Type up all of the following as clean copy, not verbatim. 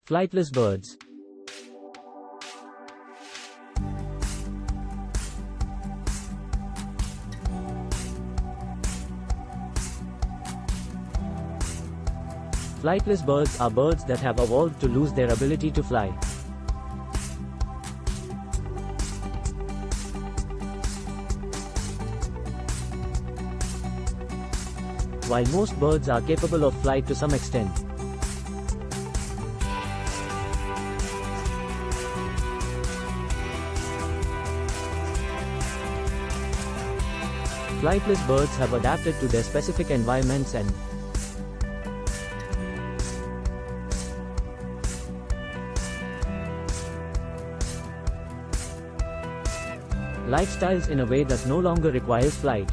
Flightless birds. Flightless birds are birds that have evolved to lose their ability to fly. While most birds are capable of flight to some extent, flightless birds have adapted to their specific environments and lifestyles in a way that no longer requires flight.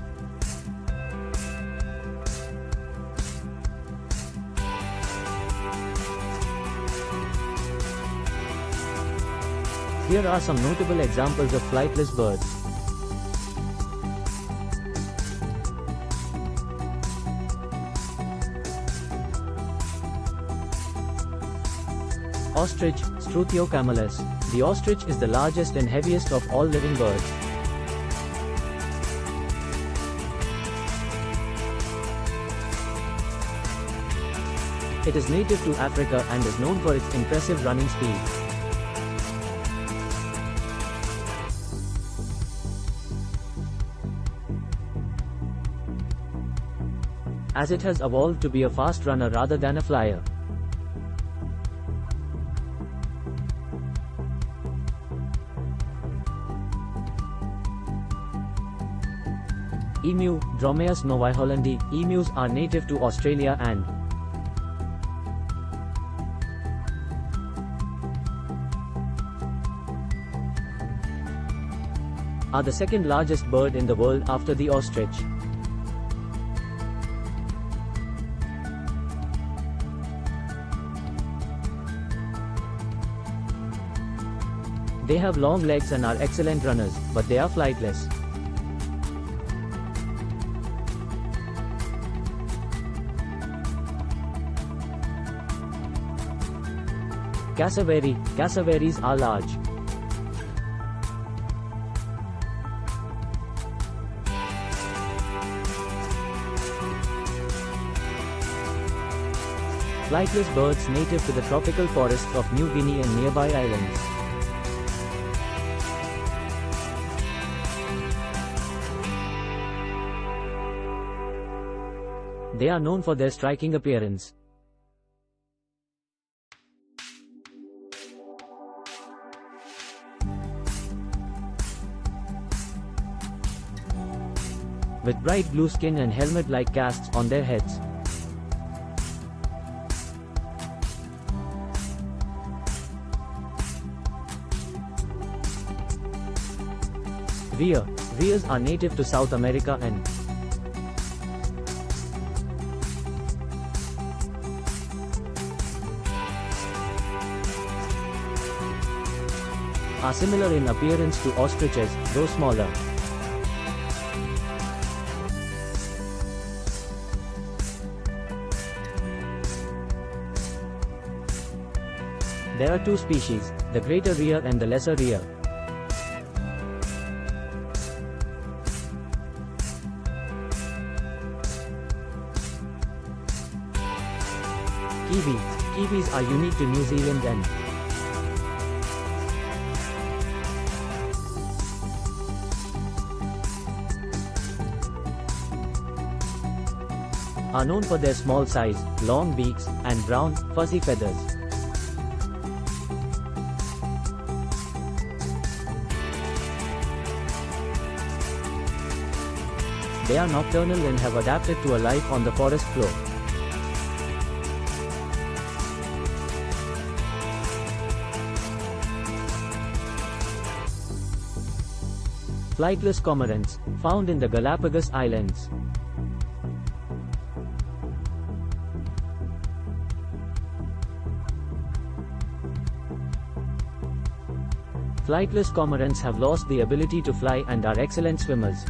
Here are some notable examples of flightless birds. Ostrich, Struthio camelus. The ostrich is the largest and heaviest of all living birds. It is native to Africa and is known for its impressive running speed. As it has evolved to be a fast runner rather than a flyer. Emu, Dromaius novaehollandiae. Emus are native to Australia and are the second largest bird in the world after the ostrich. They have long legs and are excellent runners, but they are flightless. Cassowary. Cassowaries are large. Flightless birds native to the tropical forests of New Guinea and nearby islands. They are known for their striking appearance. With bright blue skin and helmet-like casques on their heads. Rheas are native to South America and are similar in appearance to ostriches, though smaller. There are two species, the greater rhea and the lesser rhea. Kiwi. Kiwis are unique to New Zealand and are known for their small size, long beaks, and brown, fuzzy feathers. They are nocturnal and have adapted to a life on the forest floor. Flightless cormorants, found in the Galapagos Islands. Flightless cormorants have lost the ability to fly and are excellent swimmers.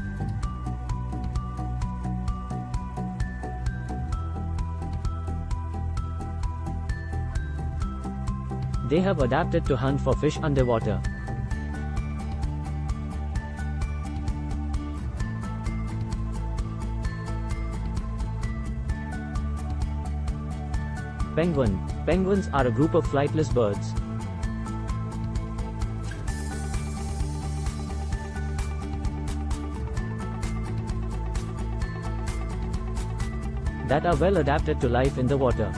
They have adapted to hunt for fish underwater. Penguin. Penguins are a group of flightless birds. That are well adapted to life in the water.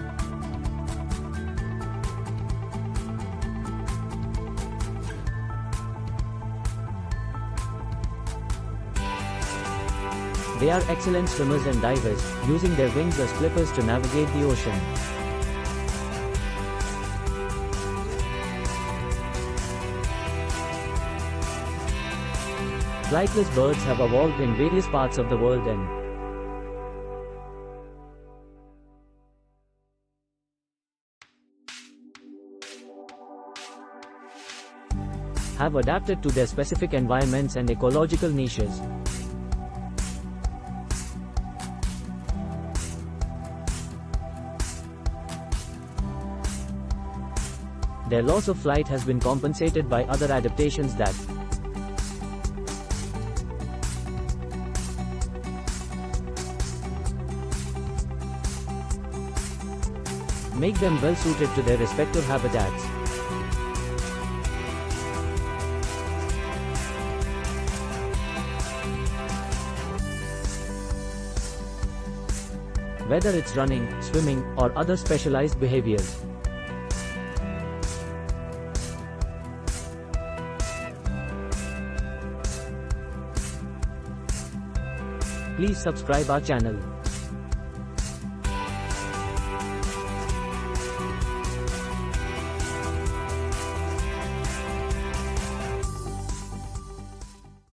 They are excellent swimmers and divers, using their wings as flippers to navigate the ocean. Flightless birds have evolved in various parts of the world and have adapted to their specific environments and ecological niches. Their loss of flight has been compensated by other adaptations that make them well suited to their respective habitats. Whether it's running, swimming, or other specialized behaviors. Please subscribe our channel.